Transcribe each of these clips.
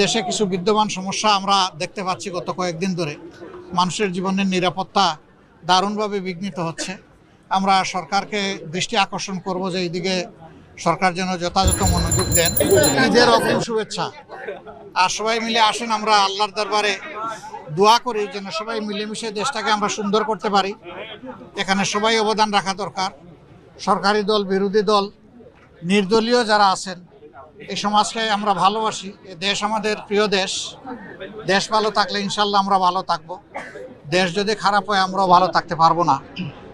দেশে কিছু বিদ্যমান সমস্যা আমরা দেখতে পাচ্ছি গত কয়েকদিন ধরে। মানুষের জীবনের নিরাপত্তা দারুণভাবে বিঘ্নিত হচ্ছে। আমরা সরকারকে দৃষ্টি আকর্ষণ করব যে এইদিকে সরকার যেন যথাযথ মনোযোগ দেন। ঈদের অগ্রিম শুভেচ্ছা। আর সবাই মিলে আসেন, আমরা আল্লাহর দরবারে দোয়া করি যেন সবাই মিলেমিশে দেশটাকে আমরা সুন্দর করতে পারি। এখানে সবাই অবদান রাখা দরকার। সরকারি দল, বিরোধী দল, নির্দলীয় যারা আছেন, এই সমাজকে আমরা ভালোবাসি। এই দেশ আমাদের প্রিয় দেশ। দেশ ভালো থাকলে ইনশাল্লাহ আমরা ভালো থাকবো। দেশ যদি খারাপ হয় আমরাও ভালো থাকতে পারবো না।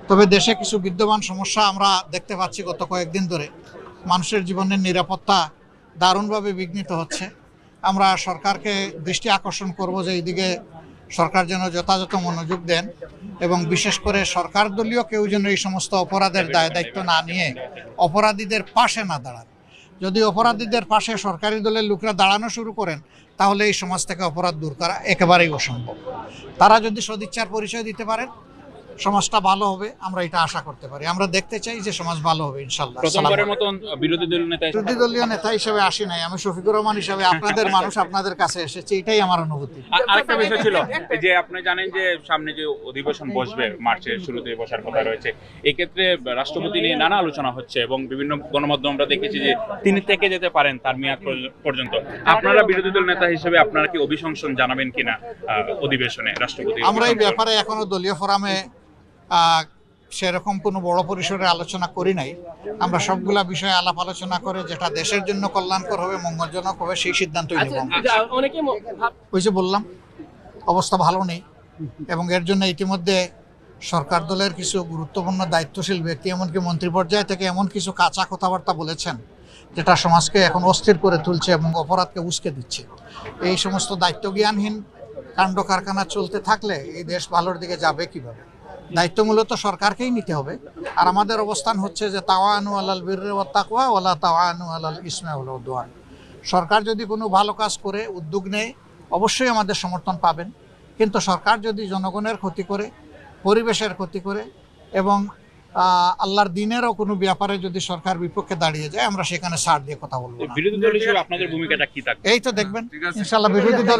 তবে দেশে কিছু বিদ্যমান সমস্যা আমরা দেখতে পাচ্ছি গত কয়েকদিন ধরে। মানুষের জীবনের নিরাপত্তা দারুণভাবে বিঘ্নিত হচ্ছে। আমরা সরকারকে দৃষ্টি আকর্ষণ করব যে এইদিকে সরকার যেন যথাযথ মনোযোগ দেন এবং বিশেষ করে সরকার দলীয় কেউ যেন এই সমস্ত অপরাধের দায়িত্ব না নিয়ে অপরাধীদের পাশে না দাঁড়ান। যদি অপরাধীদের পাশে সরকারি দলের লোকরা দাঁড়ানো শুরু করেন তাহলে এই সমাজ থেকে অপরাধ দূর করা একেবারেই অসম্ভব। তারা যদি সদিচ্ছার পরিচয় দিতে পারেন সমাজটা ভালো হবে, আমরা এটা আশা করতে পারি। আমরা দেখতে চাই যে সমাজ ভালো হবে ইনশাআল্লাহ। প্রথমবারের মতন বিরোধী দলীয় নেতা হিসেবে আসি নাই, আমি শফিকুর রহমান হিসেবে আপনাদের মানুষ আপনাদের কাছে এসেছি, এটাই আমার অনুভূতি। আরেকটা বিষয় ছিল যে আপনি জানেন যে সামনে যে অধিবেশন বসবে, মার্চের শুরুতে বসার কথা রয়েছে, এই ক্ষেত্রে রাষ্ট্রপতি নিয়ে নানা আলোচনা হচ্ছে এবং বিভিন্ন গণমাধ্যম আমরা দেখেছি যে তিনি থেকে যেতে পারেন তার মেয়াদ পর্যন্ত। আপনারা বিরোধী দল নেতা হিসেবে আপনারা কি অভিশংসন জানাবেন কিনা অধিবেশনে রাষ্ট্রপতি? আমরা এই ব্যাপারে এখনো দলীয় ফোরামে সেরকম কোনো বড় পরিসরে আলোচনা করি নাই। আমরা সবগুলা বিষয়ে আলাপ আলোচনা করে যেটা দেশের জন্য কল্যাণকর হবে, মঙ্গলজনক হবে, সেই সিদ্ধান্তই নেব। ওই যে বললাম, অবস্থা ভালো নেই এবং এর জন্য ইতিমধ্যে সরকার দলের কিছু গুরুত্বপূর্ণ দায়িত্বশীল ব্যক্তি এমনকি মন্ত্রী পর্যায়ে থেকে এমন কিছু কাঁচা কথাবার্তা বলেছেন যেটা সমাজকে এখন অস্থির করে তুলছে এবং অপরাধকে উস্কে দিচ্ছে। এই সমস্ত দায়িত্বজ্ঞানহীন কাণ্ড কারখানা চলতে থাকলে এই দেশ ভালোর দিকে যাবে কিভাবে? দায়িত্ব মূলত সরকারকেই নিতে হবে। আর আমাদের অবস্থান হচ্ছে যে তাওয়ানু আলাল বিররি ওয়াত তাকওয়া ওয়ালা তাওয়ানু আলাল ইসমি ওয়াল উদওয়ান। সরকার যদি কোনো ভালো কাজ করে, উদ্যোগ নেয়, অবশ্যই আমাদের সমর্থন পাবেন। কিন্তু সরকার যদি জনগণের ক্ষতি করে, পরিবেশের ক্ষতি করে এবং আল্লাহর দিনেরও কোনো ব্যাপারে যদি সরকার বিপক্ষে দাঁড়িয়ে যায়, আমরা সেখানে ছাড় দিয়ে কথা বলবো না। বিরোধী দল হিসেবে আপনাদের ভূমিকাটা কি থাকবে? এই তো দেখবেন ইনশাআল্লাহ বিরোধী দল